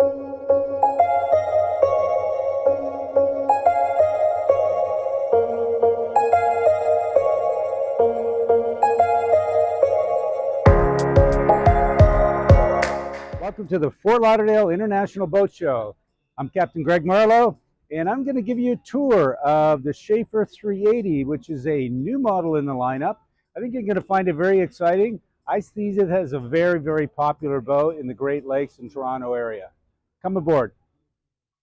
Welcome to the Fort Lauderdale International Boat Show. I'm Captain Greg Marlowe, and I'm going to give you a tour of the Schaefer 380, which is a new model in the lineup. I think you're going to find it very exciting. I see it as a very, very popular boat in the Great Lakes and Toronto area. Come aboard.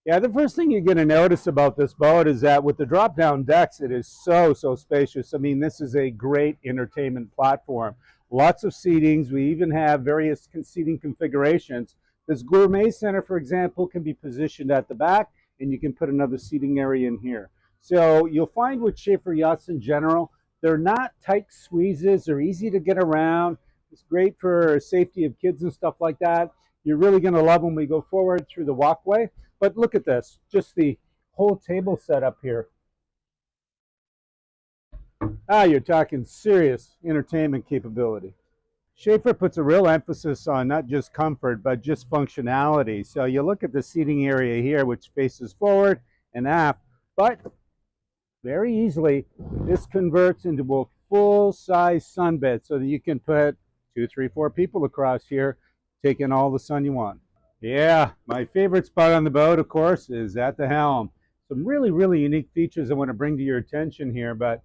Yeah, the first thing you're going to notice about this boat is that with the drop-down decks, it is so spacious. I mean, this is a great entertainment platform. Lots of seatings. We even have various seating configurations. This gourmet center, for example, can be positioned at the back, and you can put another seating area in here. So you'll find with Schaefer Yachts in general, they're not tight squeezes. They're easy to get around. It's great for safety of kids and stuff like that. You're really going to love when we go forward through the walkway. But look at this, just the whole table set up here. You're talking serious entertainment capability. Schaefer puts a real emphasis on not just comfort, but just functionality. So you look at the seating area here, which faces forward and aft, but very easily, this converts into a full-size sunbed so that you can put 2, 3, 4 people across here, taking all the sun you want. Yeah, my favorite spot on the boat, of course, is at the helm. Some really, really unique features I want to bring to your attention here, but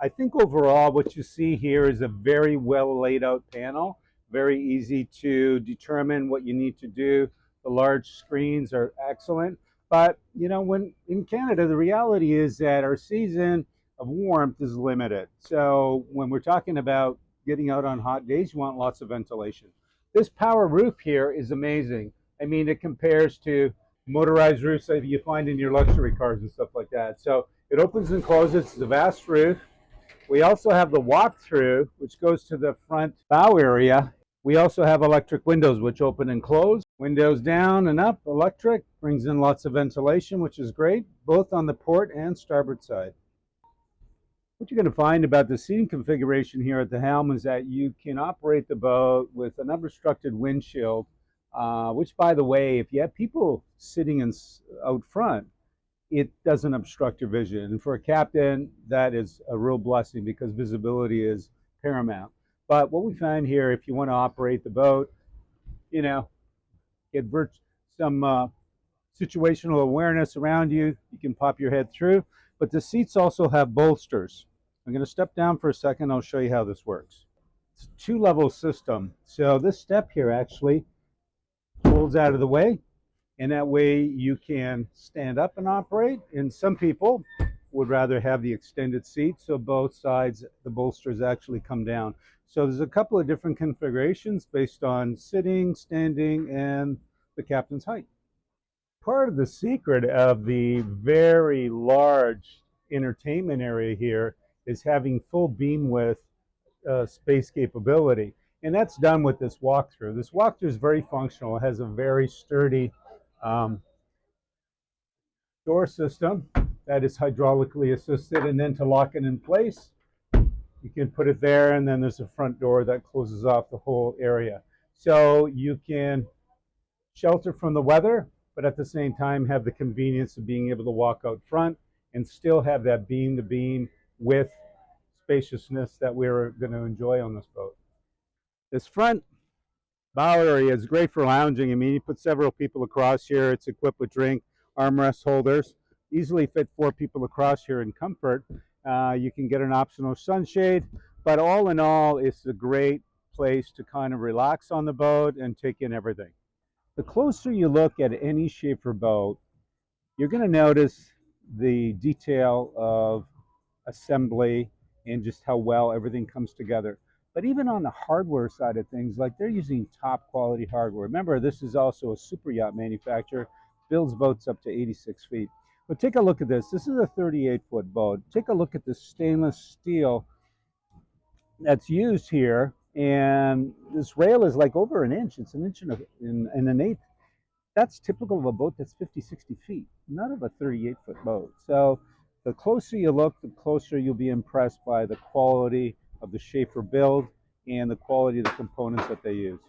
I think overall what you see here is a very well laid out panel, very easy to determine what you need to do. The large screens are excellent, but you know, when in Canada, the reality is that our season of warmth is limited. So when we're talking about getting out on hot days, you want lots of ventilation. This power roof here is amazing. I mean, it compares to motorized roofs that you find in your luxury cars and stuff like that. So it opens and closes. It's a vast roof. We also have the walk-through, which goes to the front bow area. We also have electric windows, which open and close. Windows down and up, electric, brings in lots of ventilation, which is great, both on the port and starboard side. What you're going to find about the seating configuration here at the helm is that you can operate the boat with an unobstructed windshield, which, by the way, if you have people sitting out front, it doesn't obstruct your vision. And for a captain, that is a real blessing because visibility is paramount. But what we find here, if you want to operate the boat, you know, get some situational awareness around you, you can pop your head through. But the seats also have bolsters. I'm going to step down for a second. I'll show you how this works. It's a 2-level system. So this step here actually folds out of the way, and that way you can stand up and operate. And some people would rather have the extended seat, so both sides, the bolsters actually come down. So there's a couple of different configurations based on sitting, standing, and the captain's height. Part of the secret of the very large entertainment area here is having full beam width space capability. And that's done with this walkthrough. This walkthrough is very functional. It has a very sturdy door system that is hydraulically assisted, and then to lock it in place, you can put it there, and then there's a front door that closes off the whole area. So you can shelter from the weather, but at the same time have the convenience of being able to walk out front and still have that beam-to-beam with spaciousness that we're going to enjoy on this boat. This front bow area is great for lounging. I mean, you put several people across here. It's equipped with drink, armrest holders. Easily fit 4 people across here in comfort. You can get an optional sunshade, but all in all, it's a great place to kind of relax on the boat and take in everything. The closer you look at any Schaefer boat, you're going to notice the detail of assembly and just how well everything comes together. But even on the hardware side of things, like they're using top quality hardware. Remember, this is also a super yacht manufacturer, builds boats up to 86 feet. But take a look at this. This is a 38-foot boat. Take a look at the stainless steel that's used here. And this rail is like over an inch. It's an inch and an eighth. That's typical of a boat that's 50, 60 feet, not of a 38-foot boat. So the closer you look, the closer you'll be impressed by the quality of the Schaefer build and the quality of the components that they use.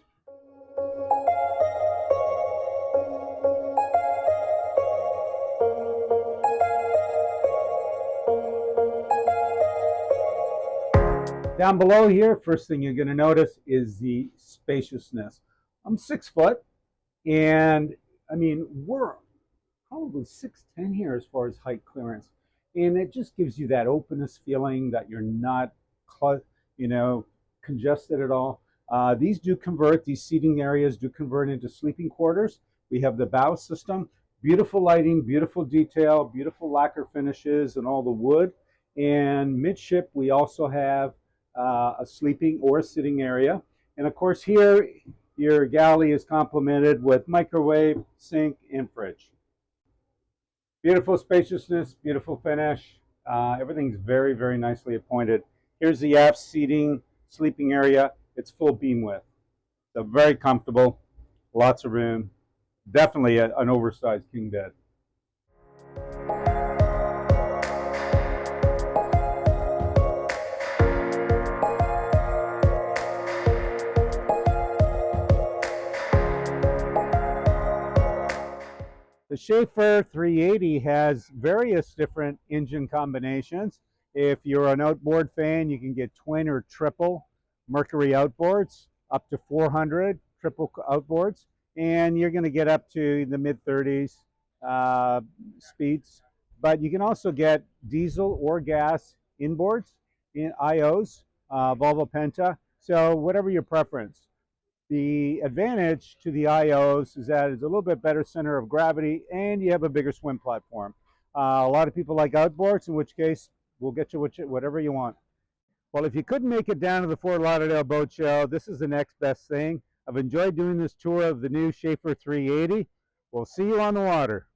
Down below here, first thing you're going to notice is the spaciousness. I'm 6 foot, and I mean, we're probably 6'10" here as far as height clearance. And it just gives you that openness feeling that you're not, you know, congested at all. These do convert, these seating areas do convert into sleeping quarters. We have the bow system, beautiful lighting, beautiful detail, beautiful lacquer finishes and all the wood. And midship, we also have a sleeping or sitting area. And of course here, your galley is complemented with microwave, sink, and fridge. Beautiful spaciousness, beautiful finish. Everything's very, very nicely appointed. Here's the aft seating, sleeping area. It's full beam width. So very comfortable, lots of room. Definitely an oversized king bed. The Schaefer 380 has various different engine combinations. If you're an outboard fan, you can get twin or triple Mercury outboards, up to 400 triple outboards, and you're going to get up to the mid-30s speeds. But you can also get diesel or gas inboards, in IOs, Volvo Penta, so whatever your preference. The advantage to the IOs is that it's a little bit better center of gravity and you have a bigger swim platform. A lot of people like outboards, in which case we'll get you whatever you want. Well, if you couldn't make it down to the Fort Lauderdale Boat Show, this is the next best thing. I've enjoyed doing this tour of the new Schaefer 380. We'll see you on the water.